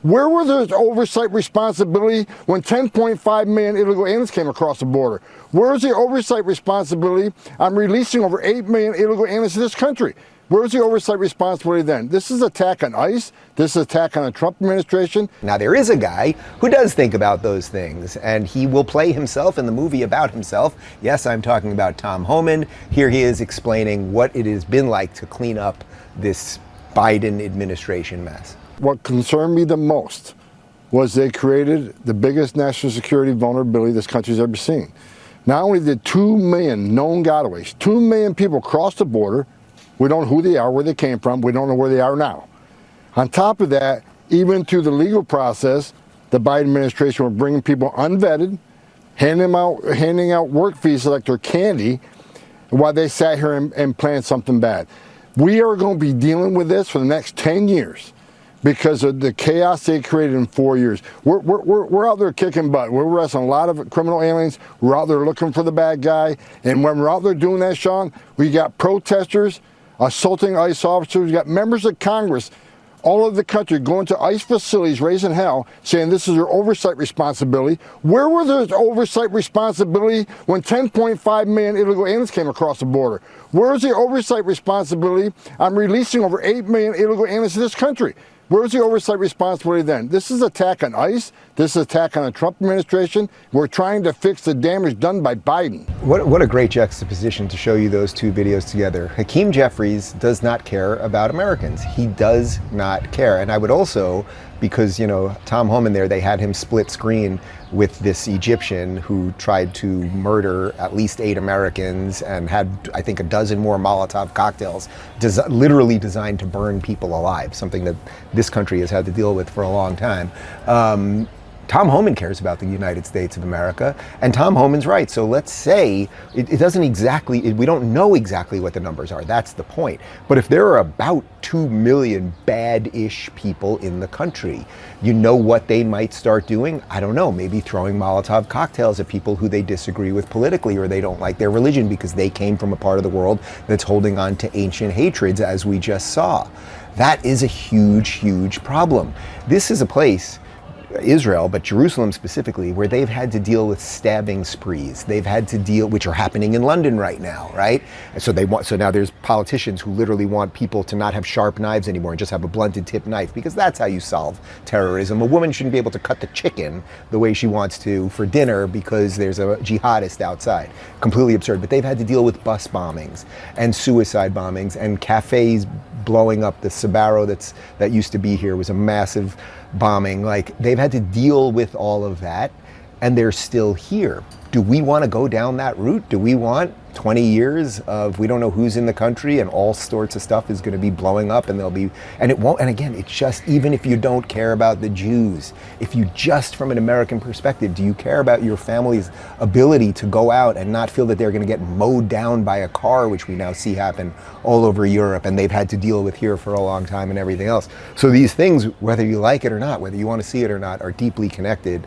Where were the oversight responsibility when 10.5 million illegal aliens came across the border? Where's the oversight responsibility on releasing over 8 million illegal aliens to this country? Where's the oversight responsibility then? This is an attack on ICE. This is an attack on the Trump administration. Now, there is a guy who does think about those things, and he will play himself in the movie about himself. Yes, I'm talking about Tom Homan. Here he is explaining what it has been like to clean up this Biden administration mess. What concerned me the most was they created the biggest national security vulnerability this country's ever seen. Not only did 2 million known gotaways, 2 million people cross the border. We don't know who they are, where they came from. We don't know where they are now. On top of that, even through the legal process, the Biden administration were bringing people unvetted, handing out work visas like they're candy, while they sat here and planned something bad. We are going to be dealing with this for the next 10 years because of the chaos they created in 4 years. We're out there kicking butt. We're arresting a lot of criminal aliens. We're out there looking for the bad guy. And when we're out there doing that, Sean, we got protesters assaulting ICE officers. We got members of Congress all over the country going to ICE facilities, raising hell, saying this is their oversight responsibility. Where were the oversight responsibility when 10.5 million illegal aliens came across the border? Where's the oversight responsibility on releasing over 8 million illegal aliens to this country? Where's the oversight responsibility then? This is an attack on ICE. This is an attack on the Trump administration. We're trying to fix the damage done by Biden. What a great juxtaposition to show you those two videos together. Hakeem Jeffries does not care about Americans. He does not care. And I would also, because, you know, Tom Homan there, they had him split screen with this Egyptian who tried to murder at least 8 Americans and had, I think, a dozen more Molotov cocktails literally designed to burn people alive, something that this country has had to deal with for a long time. Tom Homan cares about the United States of America, and Tom Homan's right. So let's say it doesn't exactly, we don't know exactly what the numbers are. That's the point. But if there are about 2 million bad-ish people in the country, you know what they might start doing? I don't know, maybe throwing Molotov cocktails at people who they disagree with politically or they don't like their religion because they came from a part of the world that's holding on to ancient hatreds, as we just saw. That is a huge, huge problem. This is a place, Israel, but Jerusalem specifically, where they've had to deal with stabbing sprees. They've had to deal, which are happening in London right now, right? And so now there's politicians who literally want people to not have sharp knives anymore and just have a blunted tip knife, because that's how you solve terrorism. A woman shouldn't be able to cut the chicken the way she wants to for dinner because there's a jihadist outside. Completely absurd. But they've had to deal with bus bombings and suicide bombings and cafes blowing up. The Sbarro that used to be here was a massive bombing. Like, they've had to deal with all of that, and they're still here. Do we want to go down that route? Do we want 20 years of we don't know who's in the country and all sorts of stuff is going to be blowing up, and it won't, and again, it's just, even if you don't care about the Jews, if you just, from an American perspective, do you care about your family's ability to go out and not feel that they're going to get mowed down by a car, which we now see happen all over Europe and they've had to deal with here for a long time and everything else. So these things, whether you like it or not, whether you want to see it or not, are deeply connected.